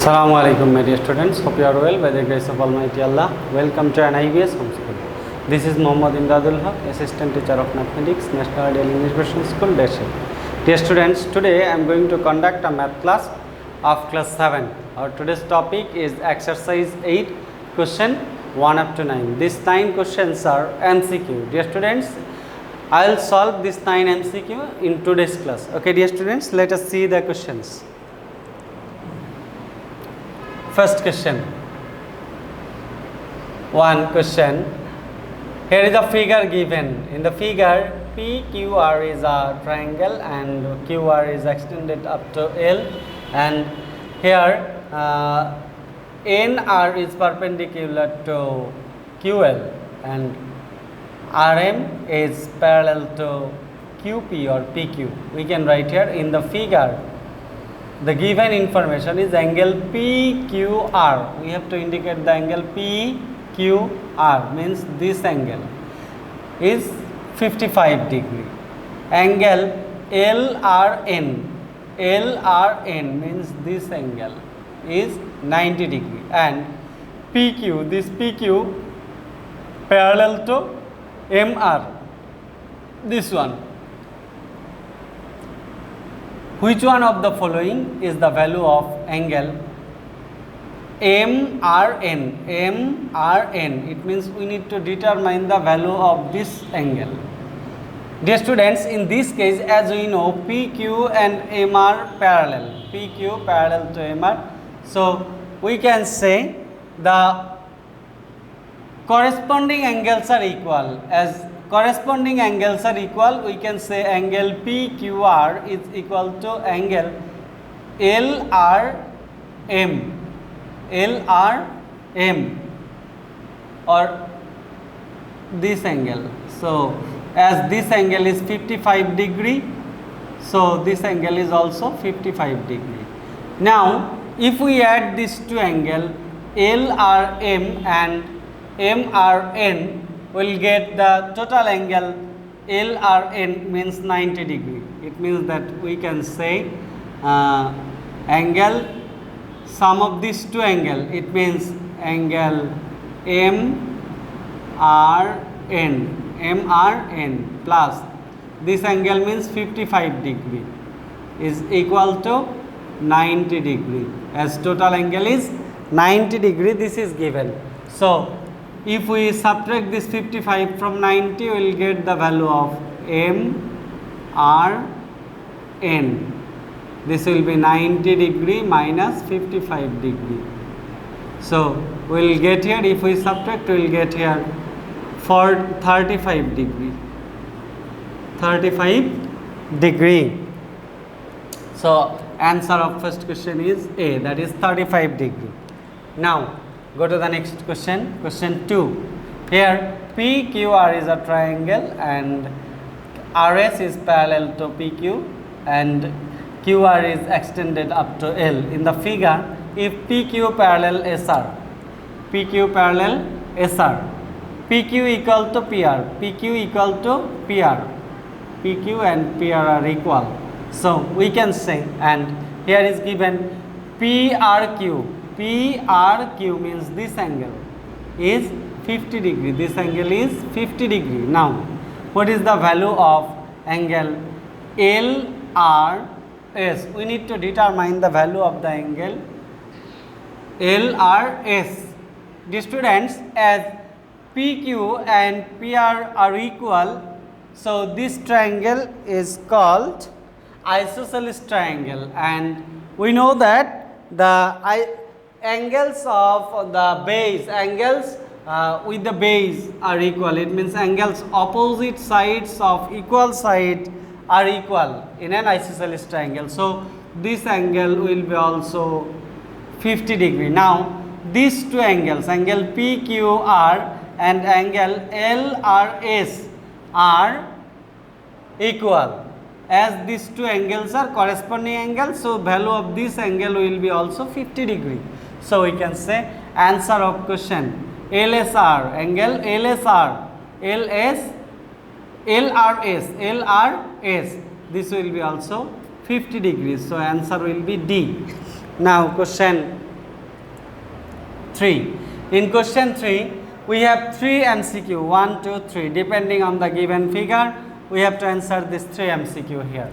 Assalamu alaikum my dear students, hope you are well by the grace of Almighty Allah. Welcome to an IBS homeschool. This is Emdadul, assistant teacher of mathematics, National Daily English Version School, Dash. Dear students, today I am going to conduct a math class of class 7. Our today's topic is exercise 8, question 1 up to 9. These 9 questions are MCQ. Dear students, I will solve this 9 MCQ in today's class. Okay dear students, let us see the questions. First question. One question. Here is a figure given. In the figure, PQR is a triangle and QR is extended up to L, and here NR is perpendicular to QL and RM is parallel to QP or PQ. We can write here in the figure. The given information is angle PQR. We have to indicate the angle PQR, means this angle is 55 degree. Angle LRN means this angle is 90 degree, and PQ, this PQ parallel to MR, this one. Which one of the following is the value of angle MRN? MRN, it means we need to determine the value of this angle. Dear students, in this case, as we know, PQ and MR parallel. PQ parallel to MR. So we can say the corresponding angles are equal. As corresponding angles are equal, we can say angle PQR is equal to angle LRM or this angle. So as this angle is 55 degree, so this angle is also 55 degree. Now if we add these two angles, LRM and MRN, will get the total angle LRN, means 90 degree. It means that we can say angle, sum of these two angles, it means angle MRN plus this angle means 55 degree is equal to 90 degree, as total angle is 90 degree. This is given. So if we subtract this 55 from 90, we will get the value of MRN. This will be 90 degree minus 55 degree. So we will get here, if we subtract, we will get here for 35 degree. 35 degree. So answer of first question is A, that is 35 degree. Now go to the next question, question 2. Here PQR is a triangle and RS is parallel to PQ and QR is extended up to L. In the figure, if PQ parallel SR, PQ parallel SR, PQ equal to PR, PQ equal to PR, PQ and PR are equal. So we can say, and here is given PRQ. PRQ means this angle is 50 degree. This angle is 50 degree. Now, what is the value of angle LRS? We need to determine the value of the angle LRS. The students, as PQ and PR are equal, so this triangle is called isosceles triangle, and we know that the angles of the base, angles with the base are equal. It means angles opposite sides of equal side are equal in an isosceles triangle. So this angle will be also 50 degree. Now these two angles, angle PQR and angle LRS, are equal. As these two angles are corresponding angles, so value of this angle will be also 50 degree. So we can say answer of question LSR, angle LSR, LRS, this will be also 50 degrees. So answer will be D. Now question 3. In question 3, we have 3 MCQ, 1, 2, 3. Depending on the given figure, we have to answer this 3 MCQ here.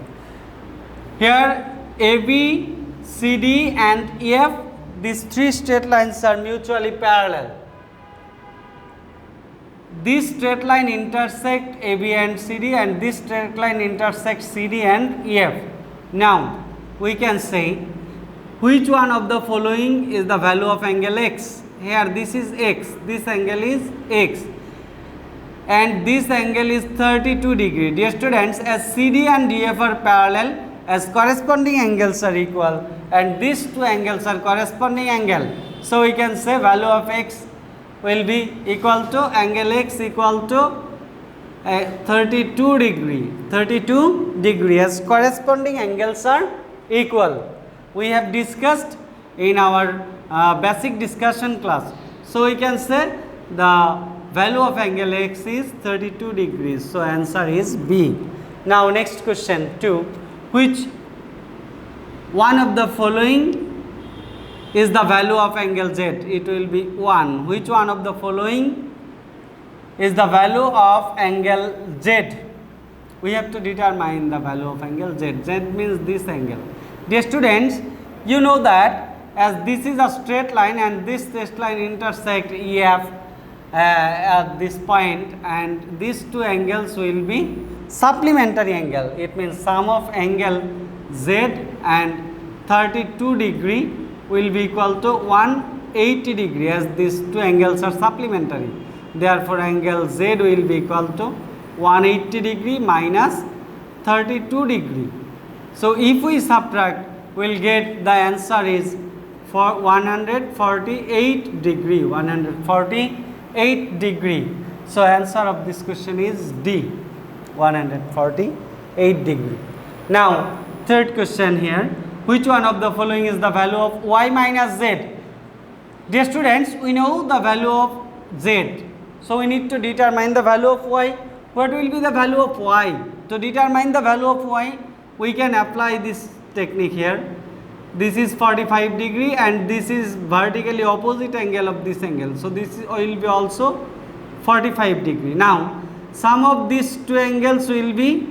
Here, AB, CD and EF, these 3 straight lines are mutually parallel. This straight line intersect AB and CD, and this straight line intersects CD and EF. Now, we can say which one of the following is the value of angle X. Here this is X, this angle is X, and this angle is 32 degree. Dear students, as CD and EF are parallel, as corresponding angles are equal, and these two angles are corresponding angle, so we can say value of X will be equal to angle X equal to 32 degree as corresponding angles are equal. We have discussed in our basic discussion class. So we can say the value of angle X is 32 degrees. So answer is B. Now next question 2. Which one of the following is the value of angle Z? It will be 1. Which one of the following is the value of angle Z? We have to determine the value of angle Z. Z means this angle. Dear students, you know that as this is a straight line and this straight line intersect EF at this point, and these two angles will be supplementary angle. It means sum of angle Z and 32 degree will be equal to 180 degree, as these two angles are supplementary. Therefore, angle Z will be equal to 180 degree minus 32 degree. So, if we subtract, we will get the answer is for 148 degree. 148 degree. So, answer of this question is D, 148 degree. Now, third question here. Which one of the following is the value of Y minus Z? Dear students, we know the value of Z. So, we need to determine the value of Y. What will be the value of Y? To determine the value of Y, we can apply this technique here. This is 45 degree and this is vertically opposite angle of this angle. So, this will be also 45 degree. Now, sum of these two angles will be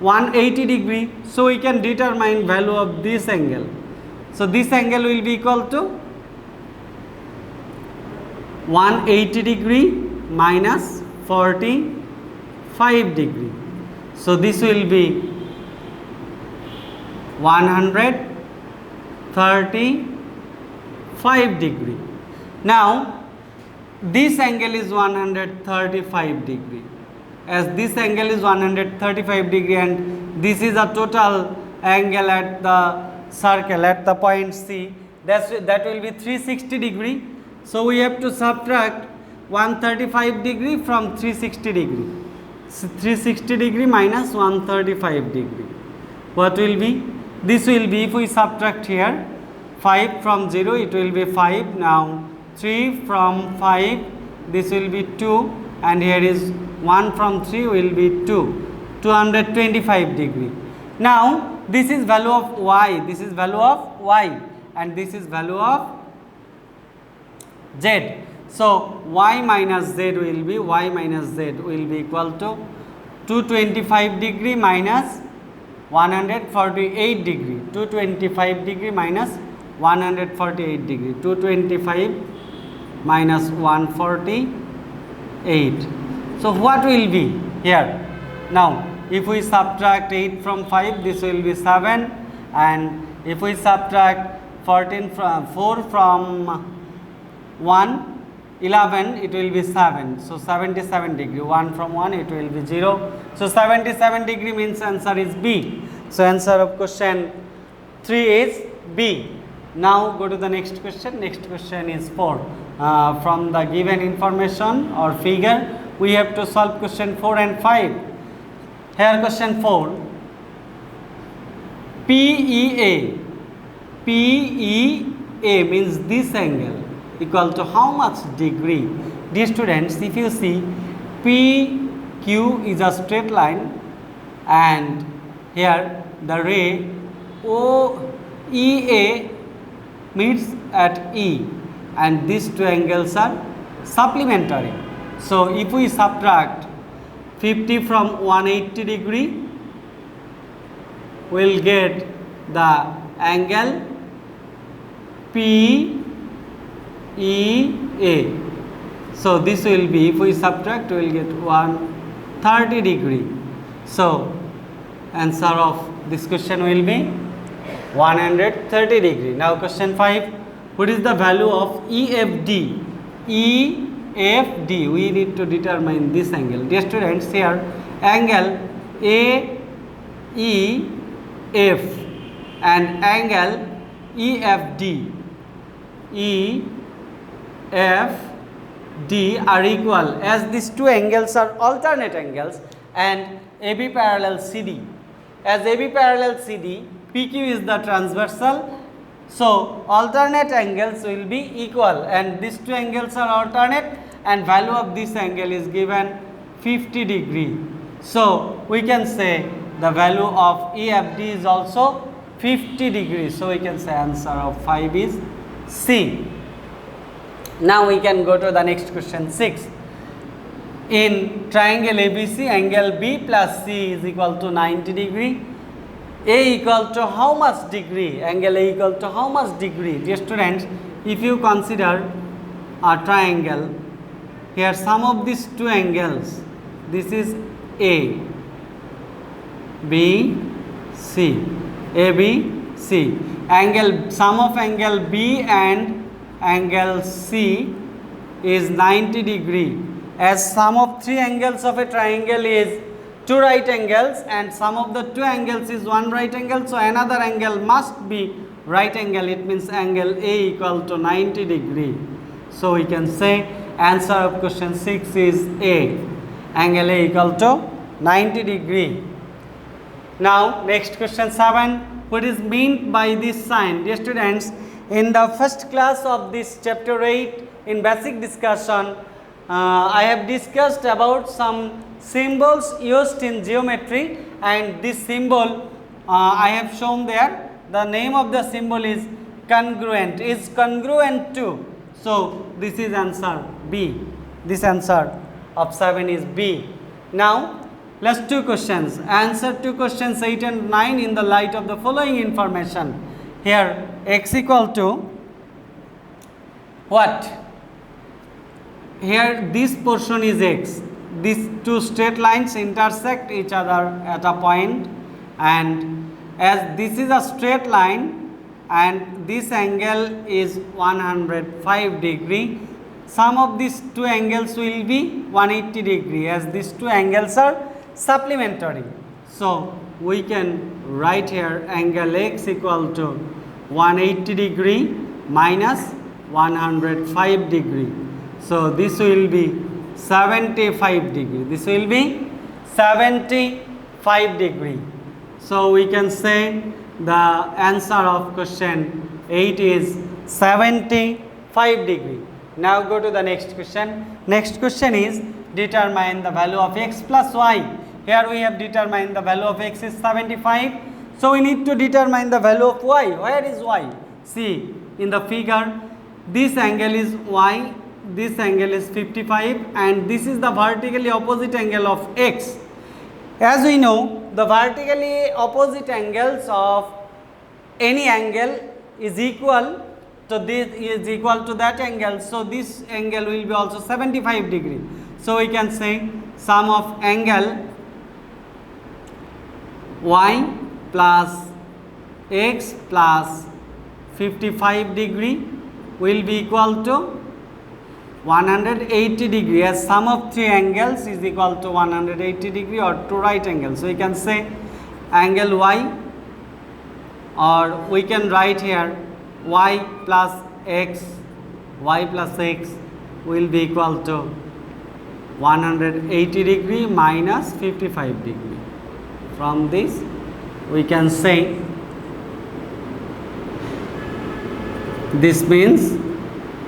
180 degree. So, we can determine value of this angle. So, this angle will be equal to 180 degree minus 45 degree. So, this will be 135 degree. Now, this angle is 135 degree. As this angle is 135 degree and this is a total angle at the circle at the point C, that will be 360 degree. So, we have to subtract 135 degree from 360 degree. So, 360 degree minus 135 degree. What will be? This will be, if we subtract here 5 from 0, it will be 5. Now, 3 from 5, this will be 2, and here is 1 from 3 will be 2, 225 degree. Now, this is value of Y, this is value of Y, and this is value of Z. So, Y minus Z will be equal to 225 degree minus 148 degree, 225 degree minus 148 degree, 225 minus 148. So, what will be here? Now, if we subtract 8 from 5, this will be 7, and if we subtract 4 from 1, 11, it will be 7. So, 77 degree, 1 from 1, it will be 0. So, 77 degree means answer is B. So, answer of question 3 is B. Now, go to the next question. Next question is 4. From the given information or figure, we have to solve question 4 and 5. Here question 4. PEA means this angle equal to how much degree? Dear students, if you see, PQ is a straight line and here the ray OEA meets at E. and these two angles are supplementary. So if we subtract 50 from 180 degree, we will get the angle PEA. So this will be, if we subtract, we will get 130 degree. So answer of this question will be 130 degree. Now question 5, what is the value of EFD? EFD, we need to determine this angle. Dear students, here angle AEF and angle EFD are equal, as these two angles are alternate angles, and AB parallel CD. As AB parallel CD, PQ is the transversal, so alternate angles will be equal, and these two angles are alternate, and value of this angle is given 50 degree. So we can say the value of EFD is also 50 degrees. So we can say answer of 5 is C. Now we can go to the next question 6. In triangle ABC, angle B plus C is equal to 90 degree. A equal to how much degree? Angle A equal to how much degree? Dear students, if you consider a triangle, here sum of these two angles, this is A, B, C, A, B, C. Angle, sum of angle B and angle C is 90 degree. As sum of three angles of a triangle is two right angles, and sum of the two angles is one right angle, so another angle must be right angle. It means angle A equal to 90 degree. So we can say answer of question 6 is A, angle A equal to 90 degree. Now next question 7, what is meant by this sign? Dear students, in the first class of this chapter 8 in basic discussion, I have discussed about some symbols used in geometry, and this symbol I have shown there. The name of the symbol is congruent, is congruent to. So this is answer B. This answer of 7 is B. Now let's do questions. Answer to questions 8 and 9 in the light of the following information. Here x equal to what? Here this portion is x. These two straight lines intersect each other at a point, and as this is a straight line and this angle is 105 degree, sum of these two angles will be 180 degree, as these two angles are supplementary. So we can write here angle x equal to 180 degree minus 105 degree. So this will be 75 degree. This will be 75 degree. So we can say the answer of question 8 is 75 degree. Now go to the next question. Next question is determine the value of x plus y. Here we have determined the value of x is 75. So we need to determine the value of y. Where is y? See in the figure, this angle is y, this angle is 55, and this is the vertically opposite angle of x. As we know, the vertically opposite angles of any angle is equal to this, is equal to that angle. So this angle will be also 75 degree. So we can say sum of angle y plus x plus 55 degree will be equal to 180 degree, as sum of three angles is equal to 180 degree or two right angles. So we can say angle y, or we can write here y plus x will be equal to 180 degree minus 55 degree. From this we can say, this means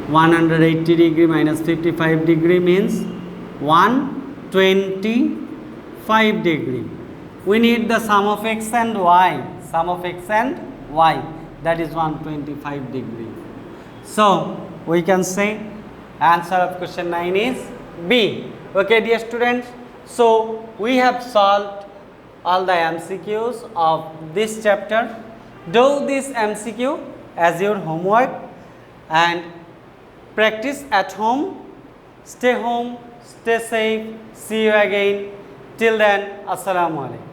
180 degree minus 55 degree means 125 degree. We need the sum of x and y. Sum of x and y, that is 125 degree. So we can say answer of question 9 is B. Okay, dear students, so we have solved all the MCQs of this chapter. Do this MCQ as your homework and practice at home. Stay home, stay safe. See you again. Till then, Assalamu alaikum.